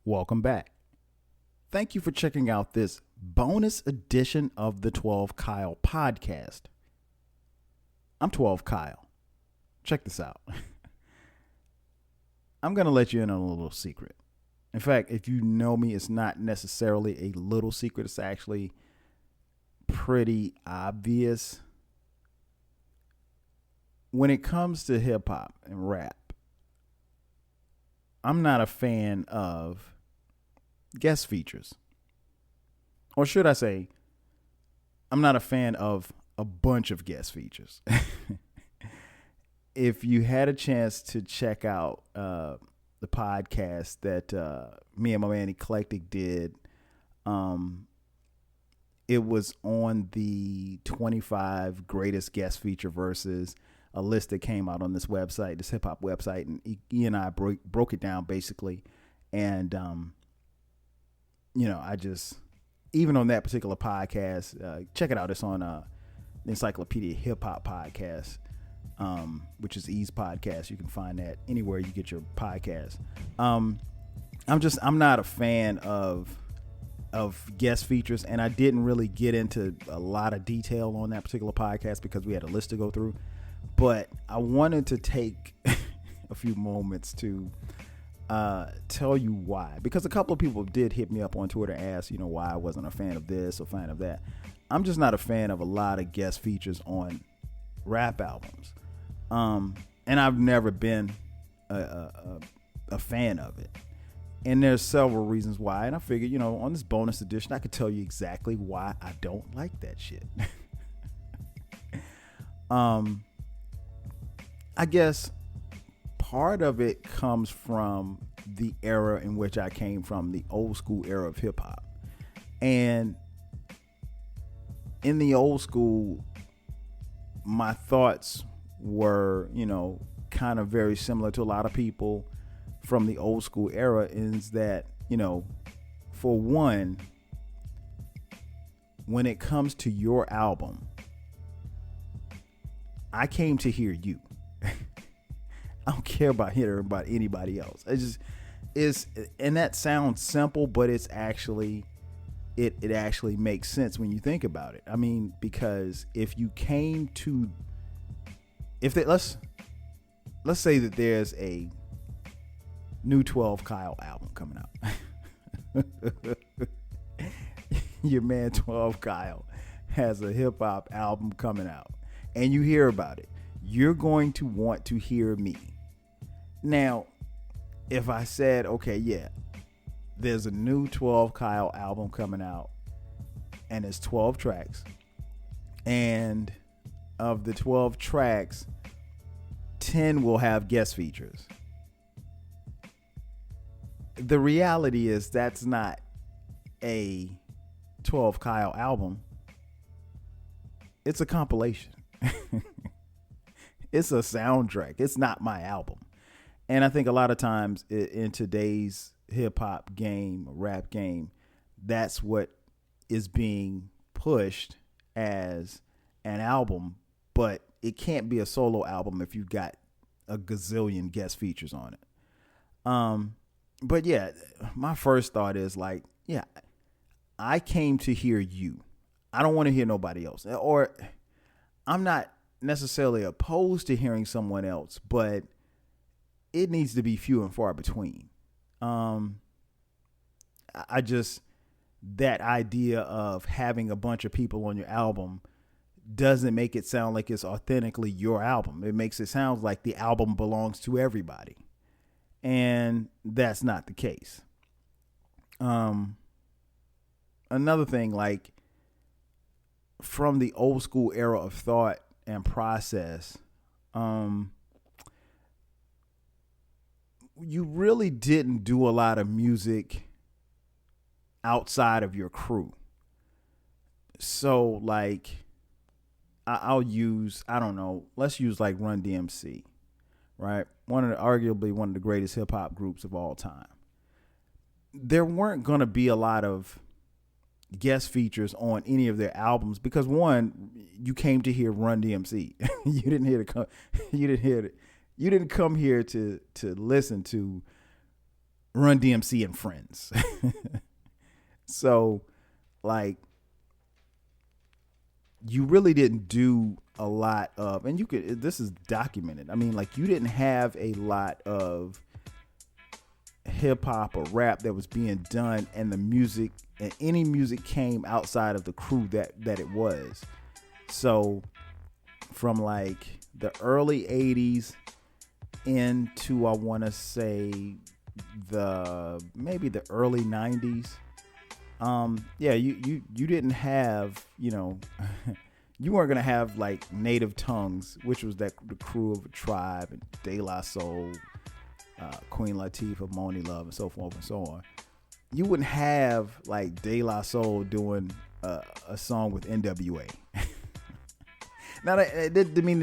Welcome back. Thank you for checking out this bonus edition of the 12 Kyle podcast. I'm 12 Kyle. Check this out. I'm going to let you in on a little secret. In fact, if you know me, it's not necessarily a little secret. It's actually pretty obvious. When it comes to hip hop and rap, I'm not a fan of guest features. Or should I say, I'm not a fan of a bunch of guest features. If you had a chance to check out the podcast that me and my man Eclectic did, it was on the 25 greatest guest feature versus a list that came out on this website, this hip hop website, and he and I broke it down basically. And, I just, even on that particular podcast, check it out. It's on the Encyclopedia Hip Hop podcast, which is E's podcast. You can find that anywhere you get your podcast. I'm not a fan of guest features, and I didn't really get into a lot of detail on that particular podcast because we had a list to go through. But I wanted to take a few moments to tell you why, because a couple of people did hit me up on Twitter and ask, why I wasn't a fan of this or fan of that. I'm just not a fan of a lot of guest features on rap albums. And I've never been a fan of it. And there's several reasons why. And I figured, on this bonus edition, I could tell you exactly why I don't like that shit. I guess part of it comes from the era in which I came from, the old school era of hip hop. And in the old school, my thoughts were, kind of very similar to a lot of people from the old school era, is that, for one, when it comes to your album, I came to hear you. I don't care about hearing about anybody else. And that sounds simple, but it's actually, it actually makes sense when you think about it. I mean, because if you came to, let's say that there's a new 12 Kyle album coming out. Your man 12 Kyle has a hip hop album coming out, and you hear about it. You're going to want to hear me. Now, if I said, okay, yeah, there's a new 12 Kyle album coming out, and it's 12 tracks, and of the 12 tracks, 10 will have guest features. The reality is that's not a 12 Kyle album. It's a compilation. It's a soundtrack. It's not my album. And I think a lot of times in today's hip hop game, rap game, that's what is being pushed as an album, but it can't be a solo album if you've got a gazillion guest features on it. But yeah, my first thought is like, yeah, I came to hear you. I don't want to hear nobody else. Or I'm not necessarily opposed to hearing someone else, but it needs to be few and far between. That idea of having a bunch of people on your album doesn't make it sound like it's authentically your album. It makes it sound like the album belongs to everybody. And that's not the case. Another thing, like from the old school era of thought and process, you really didn't do a lot of music outside of your crew. So like, let's use like Run DMC, right? Arguably one of the greatest hip hop groups of all time. There weren't going to be a lot of guest features on any of their albums because one, you came to hear Run DMC. You didn't come here to listen to Run DMC and Friends. So, like, you really didn't do a lot of, and this is documented. I mean, like, you didn't have a lot of hip hop or rap that was being done, and the music and any music came outside of the crew that it was. So from like the early 80s into, I want to say, maybe the early 90s, you didn't have, you weren't gonna have like Native Tongues, which was the crew of a Tribe, and De La Soul, Queen Latifah, Moni Love, and so forth and so on. You wouldn't have like De La Soul doing a song with NWA. Now it didn't mean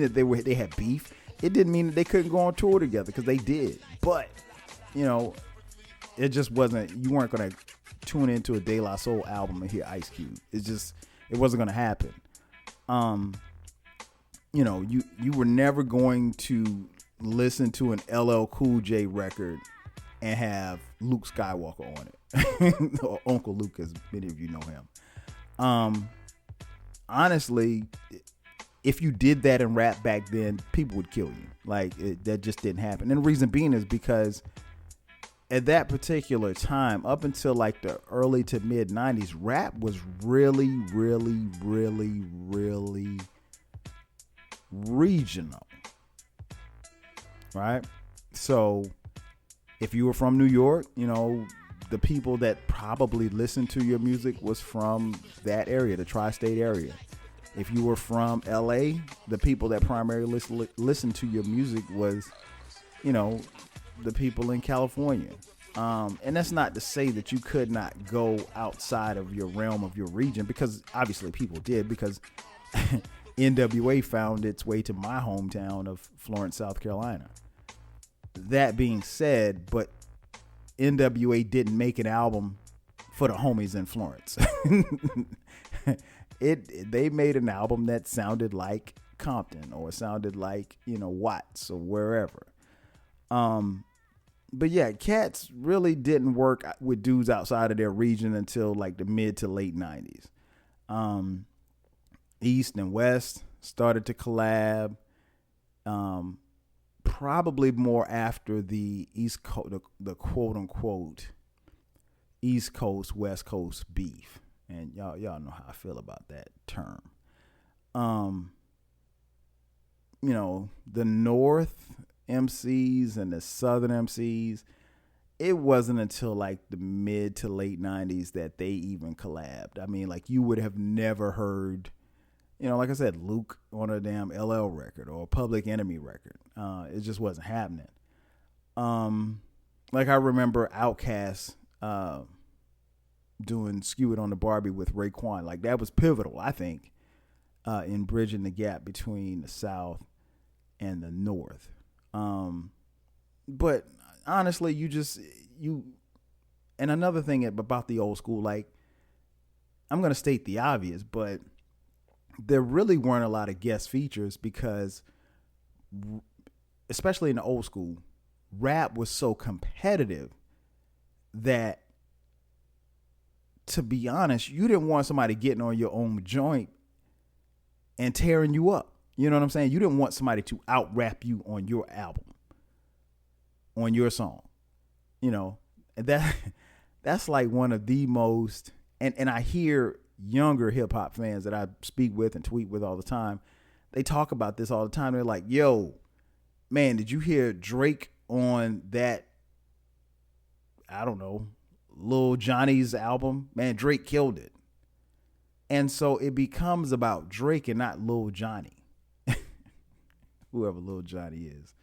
that they had beef. It didn't mean that they couldn't go on tour together, because they did. But it just wasn't. You weren't gonna tune into a De La Soul album and hear Ice Cube. It wasn't gonna happen. You were never going to listen to an LL Cool J record and have Luke Skywalker on it, or Uncle Luke, as many of you know him. Honestly, if you did that in rap back then, people would kill you. Like, that just didn't happen. And the reason being is because at that particular time, up until like the early to mid 90s, rap was really, really, really, really regional. Right? So if you were from New York, the people that probably listened to your music was from that area, the tri-state area. If you were from LA, the people that primarily listened to your music was, the people in California. And that's not to say that you could not go outside of your realm of your region, because obviously people did, because NWA found its way to my hometown of Florence, South Carolina. That being said, but NWA didn't make an album for the homies in Florence. They made an album that sounded like Compton, or sounded like, Watts, or wherever. But yeah, cats really didn't work with dudes outside of their region until like the mid to late 90s. East and West started to collab. Probably more after the East Coast, the quote unquote East Coast, West Coast beef. And y'all know how I feel about that term. The North MCs and the Southern MCs, it wasn't until like the mid to late 90s that they even collabed. I mean, like, you would have never heard, like I said, Luke on a damn LL record or a Public Enemy record. It just wasn't happening. Like, I remember Outkast doing Skew It on the Barbie with Raekwon. Like, that was pivotal, I think, in bridging the gap between the South and the North. But honestly, and another thing about the old school, like, I'm going to state the obvious, but there really weren't a lot of guest features, because especially in the old school, rap was so competitive that, to be honest, you didn't want somebody getting on your own joint and tearing you up. You know what I'm saying? You didn't want somebody to out rap you on your album, on your song. And that's like one of the most, and I hear younger hip hop fans that I speak with and tweet with all the time, they talk about this all the time. They're like, yo, man, did you hear Drake on that, I don't know, Lil Johnny's album? Man, Drake killed it. And so it becomes about Drake and not Lil Johnny. Whoever Lil Johnny is.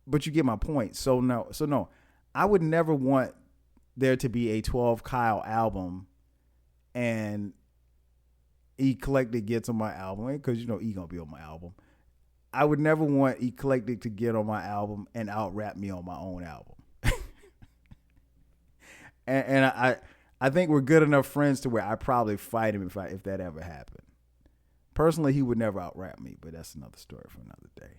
But you get my point. So no, I would never want there to be a 12 Kyle album and Eclectic gets on my album, because E gonna be on my album. I would never want Eclectic to get on my album and out rap me on my own album. and I think we're good enough friends to where I probably fight him if that ever happened. Personally, he would never out rap me, but that's another story for another day.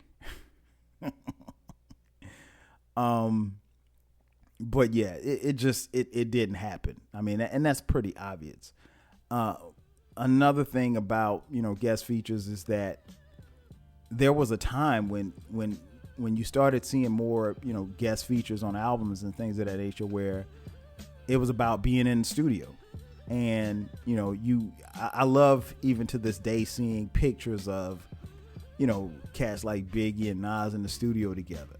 but yeah, it didn't happen. I mean, and that's pretty obvious. Uh, Another thing about guest features is that there was a time when you started seeing more guest features on albums and things of that nature where it was about being in the studio. And I love even to this day seeing pictures of cats like Biggie and Nas in the studio together.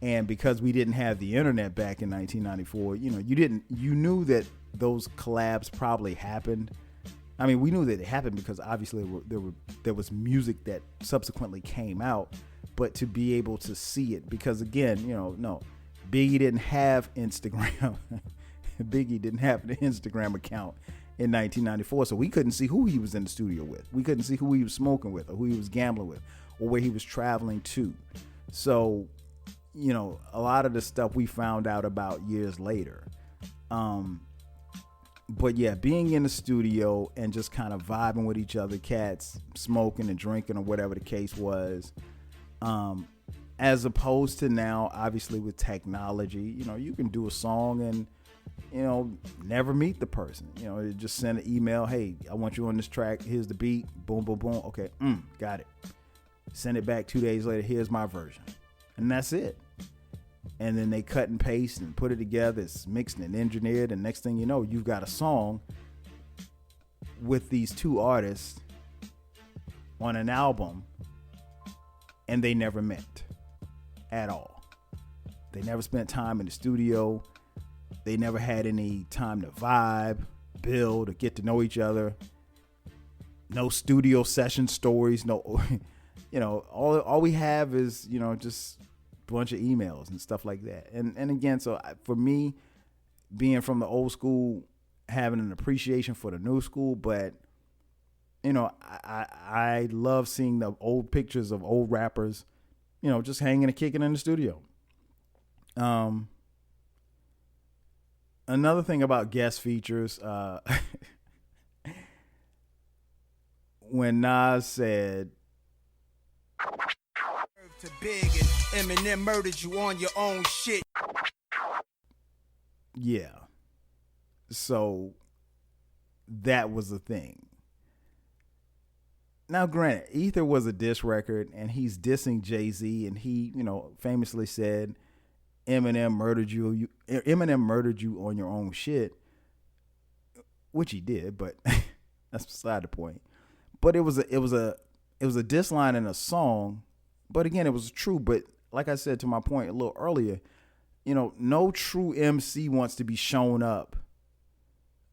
And because we didn't have the internet back in 1994, you knew that those collabs probably happened. I mean, we knew that it happened because obviously there was music that subsequently came out, but to be able to see it, because again, no, Biggie didn't have Instagram. Biggie didn't have an Instagram account in 1994, so we couldn't see who he was in the studio with. We couldn't see who he was smoking with or who he was gambling with or where he was traveling to. So, a lot of the stuff we found out about years later. But yeah, being in the studio and just kind of vibing with each other, cats smoking and drinking or whatever the case was, as opposed to now, obviously with technology, you can do a song and never meet the person. Just send an email. Hey, I want you on this track. Here's the beat. Boom, boom, boom. Okay, got it. Send it back 2 days later. Here's my version, and that's it. And then they cut and paste and put it together. It's mixed and engineered, and next thing you know, you've got a song with these two artists on an album, and they never met at all. They never spent time in the studio. They never had any time to vibe, build, or get to know each other. No studio session stories. No, all we have is, just a bunch of emails and stuff like that. And again, so for me, being from the old school, having an appreciation for the new school, but, I love seeing the old pictures of old rappers, just hanging and kicking in the studio. Another thing about guest features, when Nas said, to big and Eminem murdered you on your own shit. Yeah. So that was the thing. Now, granted, Ether was a diss record, and he's dissing Jay-Z, and he, famously said, Eminem murdered you on your own shit, which he did, but that's beside the point. But it was a diss line in a song, but again, it was true. But like I said to my point a little earlier, no true MC wants to be shown up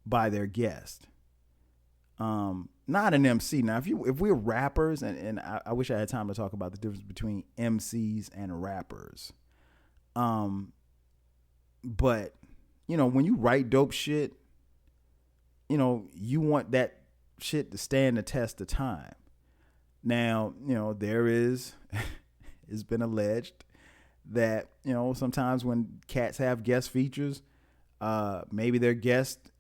by their guest. Not an MC. Now, if we're rappers, and I wish I had time to talk about the difference between MCs and rappers. But when you write dope shit, you want that shit to stand the test of time. Now, there is, it's been alleged that, sometimes when cats have guest features, maybe their guest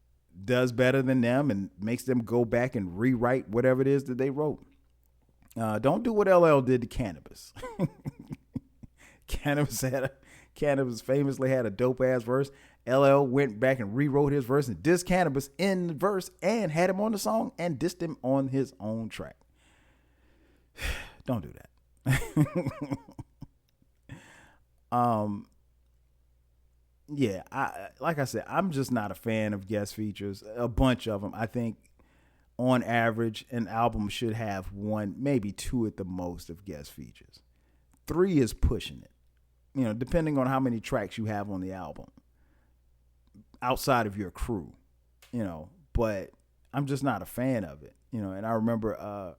does better than them and makes them go back and rewrite whatever it is that they wrote. Don't do what LL did to Cannabis. Cannabis famously had a dope ass verse. LL went back and rewrote his verse and dissed Cannabis in the verse and had him on the song and dissed him on his own track. Don't do that. Yeah, like I said, I'm just not a fan of guest features. A bunch of them. I think on average, an album should have one, maybe two at the most of guest features. 3 is pushing it. Depending on how many tracks you have on the album outside of your crew, but I'm just not a fan of it, and I remember,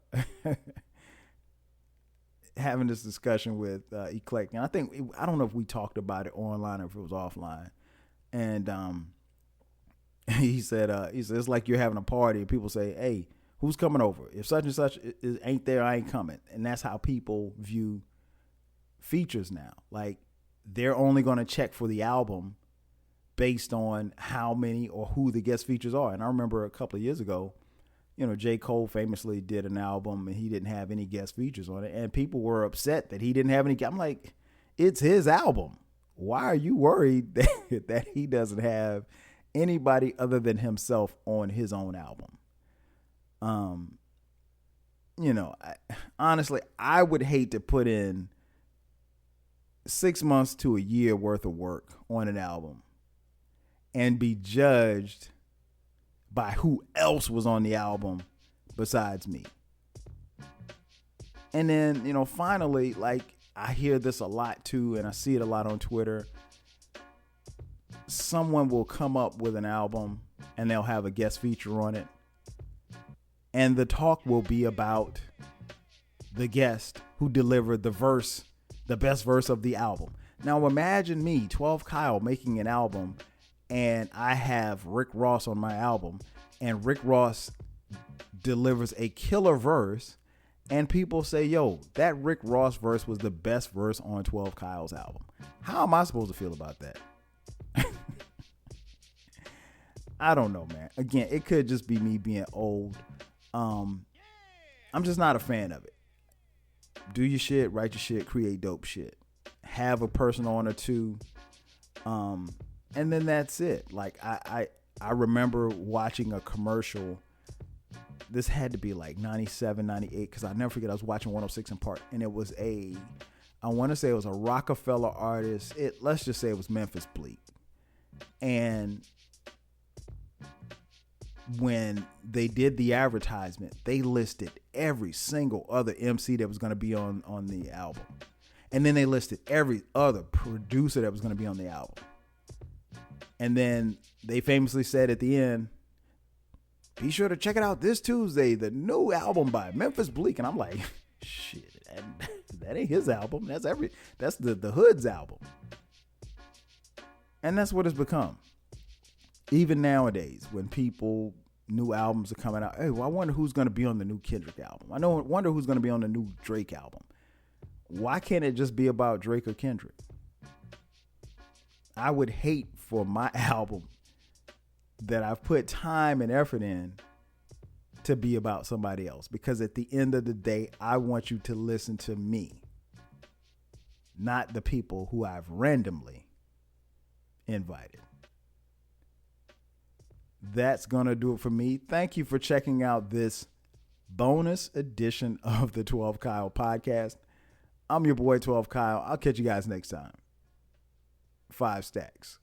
having this discussion with, Eclectic, and I don't know if we talked about it online or if it was offline. And, he said, it's like you're having a party and people say, hey, who's coming over? If such and such ain't there, I ain't coming. And that's how people view features now. Like, they're only going to check for the album based on how many or who the guest features are. And I remember a couple of years ago, J. Cole famously did an album and he didn't have any guest features on it. And people were upset that he didn't have any. I'm like, it's his album. why are you worried that he doesn't have anybody other than himself on his own album? Honestly, I would hate to put in 6 months to a year worth of work on an album and be judged by who else was on the album besides me. And then, finally, like, I hear this a lot too, and I see it a lot on Twitter. Someone will come up with an album and they'll have a guest feature on it. And the talk will be about the guest who delivered the best verse of the album. Now imagine me, 12 Kyle, making an album, and I have Rick Ross on my album, and Rick Ross delivers a killer verse, and people say, yo, that Rick Ross verse was the best verse on 12 Kyle's album. How am I supposed to feel about that? I don't know, man. Again, it could just be me being old. I'm just not a fan of it. Do your shit, write your shit, create dope shit. Have a person on or two. And then that's it. Like I remember watching a commercial. This had to be like 97, 98, because I never forget I was watching 106 in Park, and it was I want to say it was a Rockefeller artist. Let's just say it was Memphis Bleak. And when they did the advertisement, they listed every single other MC that was going to be on the album. And then they listed every other producer that was going to be on the album. And then they famously said at the end, be sure to check it out this Tuesday, the new album by Memphis Bleak. And I'm like, shit, that ain't his album. That's the Hood's album. And that's what it's become. Even nowadays, when new albums are coming out, hey, well, I wonder who's going to be on the new Kendrick album. Wonder who's going to be on the new Drake album. Why can't it just be about Drake or Kendrick? I would hate for my album that I've put time and effort in to be about somebody else, because at the end of the day, I want you to listen to me, not the people who I've randomly invited. That's going to do it for me. Thank you for checking out this bonus edition of the 12 Kyle podcast. I'm your boy 12 Kyle. I'll catch you guys next time. 5 stacks.